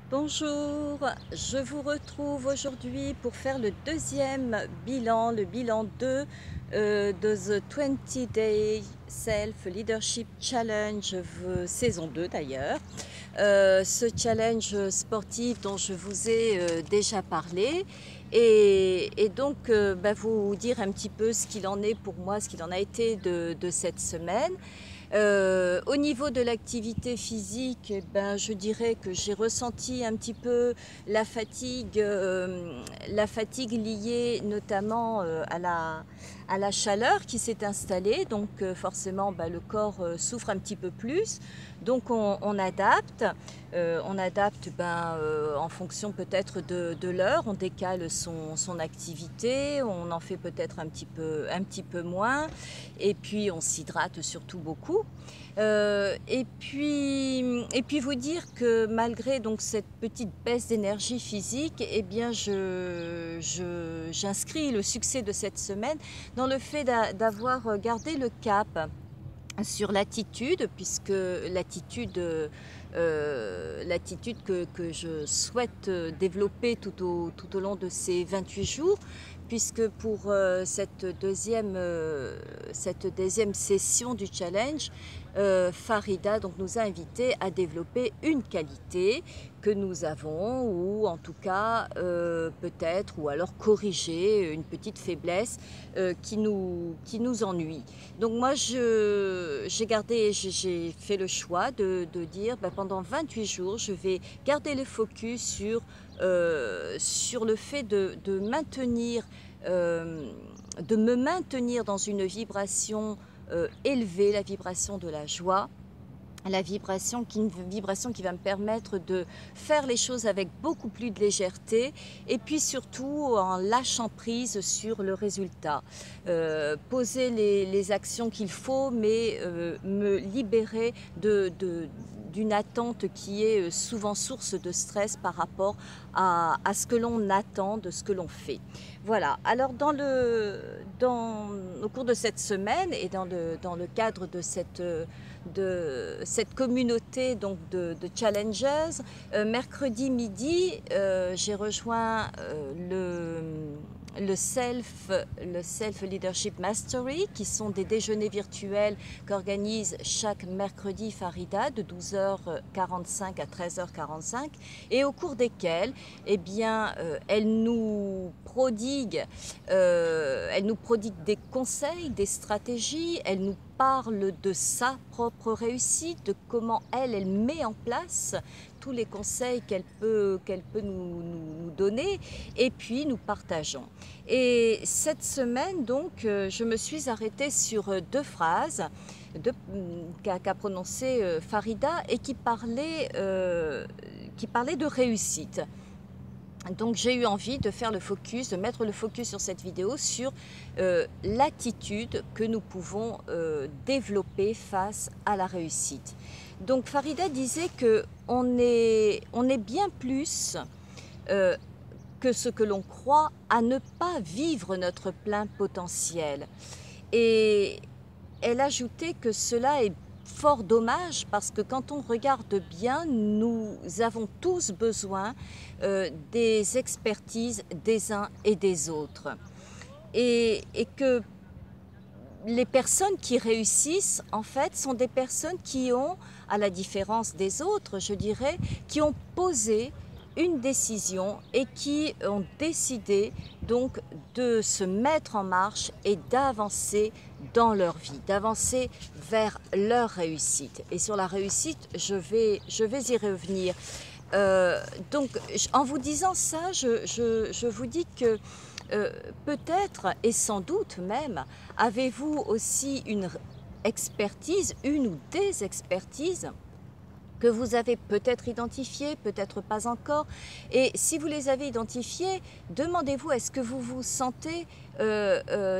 Bonjour, je vous retrouve aujourd'hui pour faire le deuxième bilan, le bilan 2 de The 20 Day Self Leadership Challenge, saison 2 d'ailleurs. Ce challenge sportif dont je vous ai déjà parlé et donc vous dire un petit peu ce qu'il en est pour moi, ce qu'il en a été de cette semaine. Au niveau de l'activité physique, je dirais que j'ai ressenti un petit peu la fatigue liée notamment à la chaleur qui s'est installée. Donc forcément, le corps souffre un petit peu plus. Donc on adapte. On adapte en fonction peut-être de l'heure. On décale son activité. On en fait peut-être un petit peu moins. Et puis on s'hydrate surtout beaucoup. Et puis vous dire que malgré donc cette petite baisse d'énergie physique, eh bien j'inscris le succès de cette semaine dans le fait d'avoir gardé le cap sur l'attitude, puisque l'attitude que je souhaite développer tout au long de ces 28 jours, puisque pour cette deuxième session du challenge, Farida donc, nous a invités à développer une qualité que nous avons, ou en tout cas peut-être, ou alors corriger une petite faiblesse qui nous ennuie. Donc moi j'ai fait le choix de dire pendant 28 jours je vais garder le focus sur le fait de me maintenir dans une vibration élevée, la vibration de la joie, une vibration qui va me permettre de faire les choses avec beaucoup plus de légèreté, et puis surtout en lâchant prise sur le résultat. Poser les actions qu'il faut, mais me libérer d'une attente qui est souvent source de stress par rapport à ce que l'on attend de ce que l'on fait. Voilà, alors au cours de cette semaine et dans le cadre de cette communauté donc de challengers, mercredi midi, j'ai rejoint le Self Leadership Mastery, qui sont des déjeuners virtuels qu'organise chaque mercredi Farida de 12h45 à 13h45, et au cours desquels elle nous prodigue des conseils, des stratégies, elle nous parle de sa propre réussite, de comment elle met en place tous les conseils qu'elle peut nous donner, et puis nous partageons. Et cette semaine, donc, je me suis arrêtée sur deux phrases qu'a prononcé Farida, et qui parlaient de réussite. Donc j'ai eu envie de mettre le focus sur cette vidéo sur l'attitude que nous pouvons développer face à la réussite. Donc Farida disait qu'on est bien plus que ce que l'on croit à ne pas vivre notre plein potentiel. Et elle ajoutait que cela est fort dommage, parce que quand on regarde bien, nous avons tous besoin des expertises des uns et des autres. Et que les personnes qui réussissent, en fait, sont des personnes qui ont, à la différence des autres, je dirais, qui ont posé une décision et qui ont décidé donc de se mettre en marche et d'avancer dans leur vie, d'avancer vers leur réussite. Et sur la réussite, je vais y revenir. Donc, en vous disant ça, je vous dis que peut-être, et sans doute même, avez-vous aussi une expertise, une ou des expertises que vous avez peut-être identifiées, peut-être pas encore. Et si vous les avez identifiées, demandez-vous, est-ce que vous vous sentez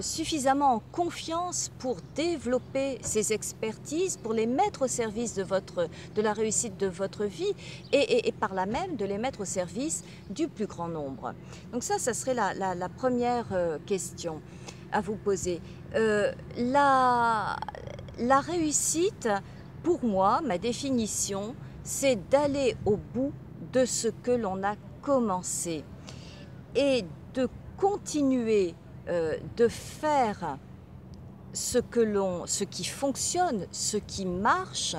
suffisamment en confiance pour développer ces expertises, pour les mettre au service de la réussite de votre vie, et par là même de les mettre au service du plus grand nombre. Donc ça serait la première question à vous poser. La réussite, pour moi, ma définition, c'est d'aller au bout de ce que l'on a commencé et de continuer de faire ce qui fonctionne, ce qui marche,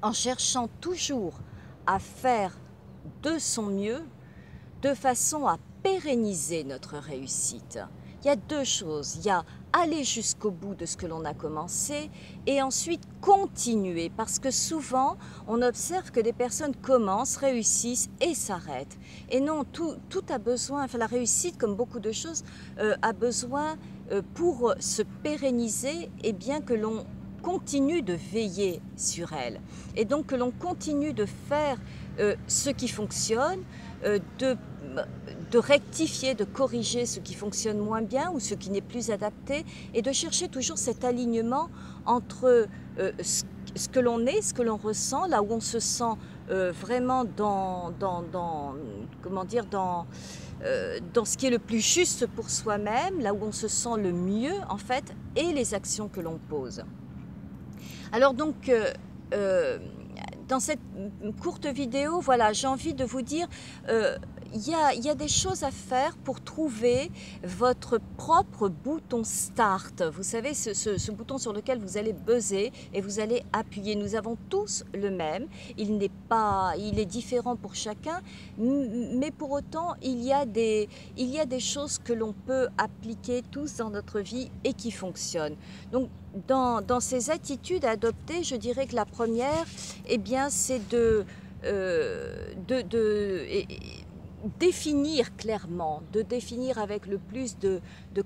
en cherchant toujours à faire de son mieux, de façon à pérenniser notre réussite. Il y a deux choses, il y a aller jusqu'au bout de ce que l'on a commencé et ensuite continuer, parce que souvent on observe que des personnes commencent, réussissent et s'arrêtent. Et non, tout a besoin, enfin la réussite comme beaucoup de choses a besoin pour se pérenniser, et bien que l'on continue de veiller sur elle et donc que l'on continue de faire ce qui fonctionne, de rectifier, de corriger ce qui fonctionne moins bien ou ce qui n'est plus adapté, et de chercher toujours cet alignement entre ce que l'on est, ce que l'on ressent, là où on se sent vraiment comment dire, dans ce qui est le plus juste pour soi-même, là où on se sent le mieux en fait, et les actions que l'on pose. Alors donc, dans cette courte vidéo, voilà, j'ai envie de vous dire, il y a des choses à faire pour trouver votre propre bouton Start. Vous savez, ce bouton sur lequel vous allez buzzer et vous allez appuyer. Nous avons tous le même. Il est différent pour chacun, mais pour autant, il y a des choses que l'on peut appliquer tous dans notre vie et qui fonctionnent. Donc, dans ces attitudes à adopter, je dirais que la première, eh bien, c'est de définir clairement, de définir avec le plus de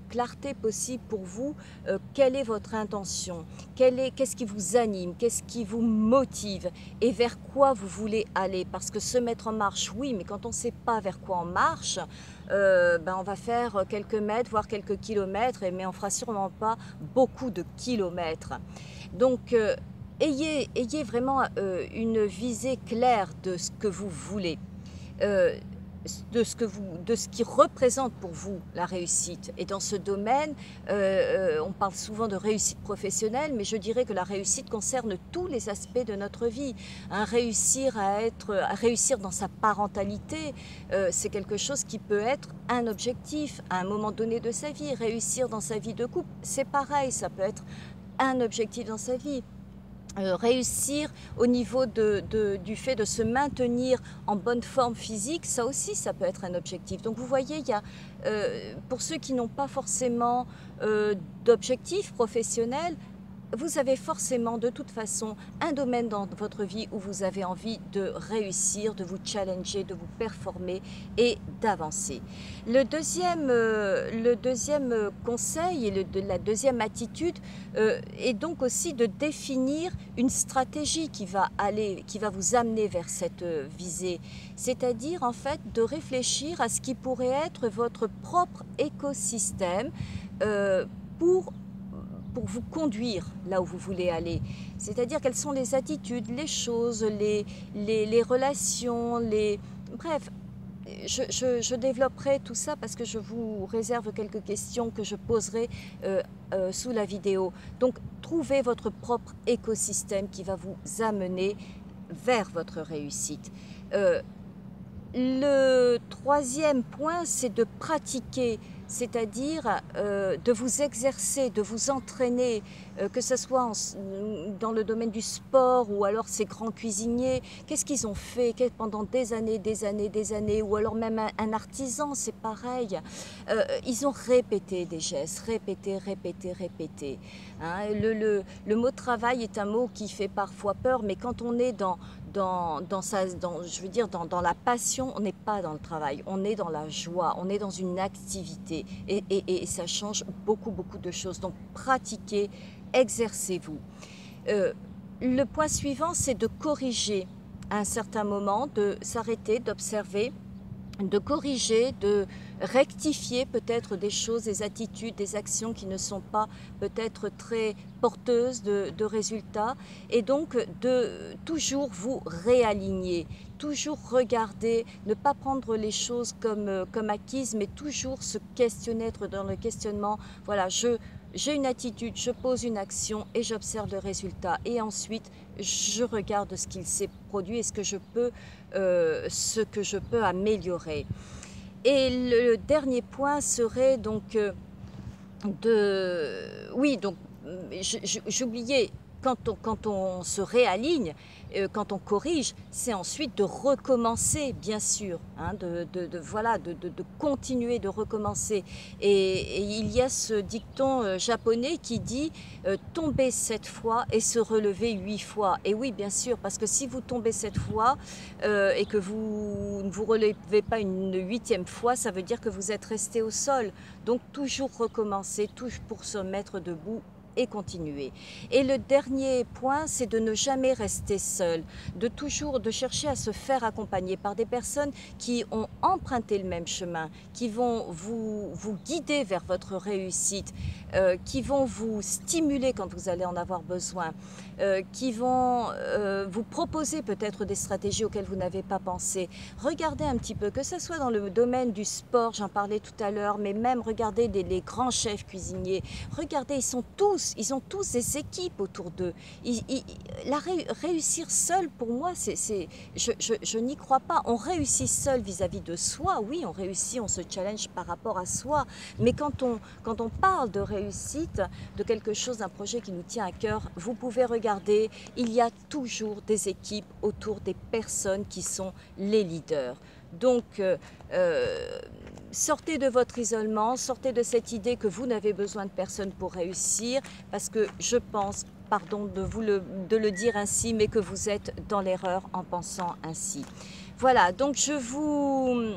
clarté possible pour vous quelle est votre intention, qu'est-ce qui vous anime, qu'est-ce qui vous motive et vers quoi vous voulez aller. Parce que se mettre en marche, oui, mais quand on ne sait pas vers quoi on marche, on va faire quelques mètres, voire quelques kilomètres, mais on ne fera sûrement pas beaucoup de kilomètres. Donc, ayez vraiment une visée claire de ce que vous voulez. De ce qui représente pour vous la réussite. Et dans ce domaine, on parle souvent de réussite professionnelle, mais je dirais que la réussite concerne tous les aspects de notre vie. Réussir à réussir dans sa parentalité, c'est quelque chose qui peut être un objectif à un moment donné de sa vie. Réussir dans sa vie de couple, c'est pareil, ça peut être un objectif dans sa vie. Réussir au niveau du fait de se maintenir en bonne forme physique, ça aussi, ça peut être un objectif. Donc vous voyez, il y a, pour ceux qui n'ont pas forcément d'objectif professionnel, vous avez forcément de toute façon un domaine dans votre vie où vous avez envie de réussir, de vous challenger, de vous performer et d'avancer. Le deuxième conseil et la deuxième attitude est donc aussi de définir une stratégie qui va vous amener vers cette visée. C'est-à-dire en fait de réfléchir à ce qui pourrait être votre propre écosystème pour vous conduire là où vous voulez aller. C'est-à-dire quelles sont les attitudes, les choses, les relations, bref, je développerai tout ça parce que je vous réserve quelques questions que je poserai sous la vidéo. Donc, trouvez votre propre écosystème qui va vous amener vers votre réussite. Le troisième point, c'est de pratiquer, c'est-à-dire de vous exercer, de vous entraîner, que ce soit dans le domaine du sport ou alors ces grands cuisiniers. Qu'est-ce qu'ils ont fait pendant des années, ou alors même un artisan, c'est pareil. Ils ont répété des gestes, répété. Hein. Le mot travail est un mot qui fait parfois peur, mais quand on est dans la passion, on n'est pas dans le travail, on est dans la joie, on est dans une activité et ça change beaucoup de choses. Donc pratiquez, exercez-vous. Le point suivant, c'est de corriger à un certain moment, de s'arrêter, d'observer, de corriger, de rectifier peut-être des choses, des attitudes, des actions qui ne sont pas peut-être très porteuses de résultats, et donc de toujours vous réaligner, toujours regarder, ne pas prendre les choses comme acquises, mais toujours se questionner, être dans le questionnement. Voilà, j'ai une attitude, je pose une action et j'observe le résultat. Et ensuite, je regarde ce qu'il s'est produit et ce que je peux améliorer. Et le dernier point serait donc oui, donc j'oubliais, quand on se réaligne, quand on corrige, c'est ensuite de recommencer, bien sûr, hein, voilà, de continuer, de recommencer. Et il y a ce dicton japonais qui dit tomber 7 fois et se relever 8 fois. Et oui, bien sûr, parce que si vous tombez 7 fois et que vous ne vous relevez pas une 8e fois, ça veut dire que vous êtes resté au sol. Donc toujours recommencer, toujours pour se mettre debout et continuer. Et le dernier point, c'est de ne jamais rester seul, de chercher à se faire accompagner par des personnes qui ont emprunté le même chemin, qui vont vous guider vers votre réussite, qui vont vous stimuler quand vous allez en avoir besoin, qui vont vous proposer peut-être des stratégies auxquelles vous n'avez pas pensé. Regardez un petit peu, que ce soit dans le domaine du sport, j'en parlais tout à l'heure, mais même regardez les grands chefs cuisiniers. Regardez, ils ont tous des équipes autour d'eux. Réussir seul, pour moi, je n'y crois pas. On réussit seul vis-à-vis de soi, oui, on réussit, on se challenge par rapport à soi. Mais quand on parle de réussite, de quelque chose, d'un projet qui nous tient à cœur, vous pouvez regarder, il y a toujours des équipes autour des personnes qui sont les leaders. Donc, sortez de votre isolement, sortez de cette idée que vous n'avez besoin de personne pour réussir, parce que je pense, pardon de le dire ainsi, mais que vous êtes dans l'erreur en pensant ainsi. Voilà, donc je vous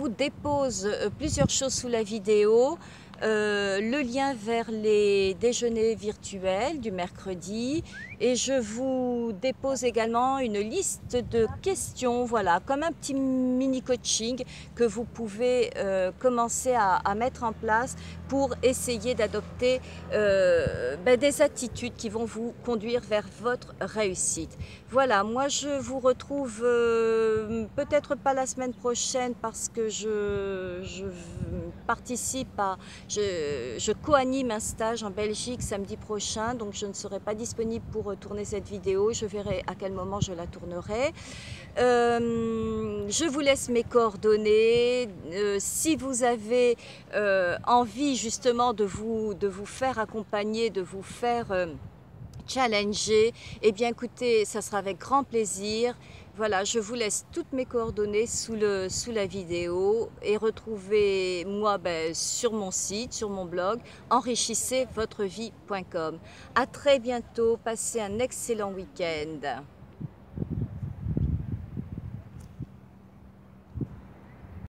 dépose plusieurs choses sous la vidéo. Le lien vers les déjeuners virtuels du mercredi, et je vous dépose également une liste de questions, voilà, comme un petit mini coaching que vous pouvez commencer à mettre en place pour essayer d'adopter des attitudes qui vont vous conduire vers votre réussite. Voilà, moi je vous retrouve peut-être pas la semaine prochaine parce que je participe je co-anime un stage en Belgique samedi prochain, donc je ne serai pas disponible pour tourner cette vidéo. Je verrai à quel moment je la tournerai. Je vous laisse mes coordonnées. Si vous avez envie justement de vous faire accompagner, de vous faire challenger, eh bien écoutez, ça sera avec grand plaisir. Voilà, je vous laisse toutes mes coordonnées sous la vidéo, et retrouvez-moi sur mon site, sur mon blog, enrichissezvotrevie.com. À très bientôt, passez un excellent week-end.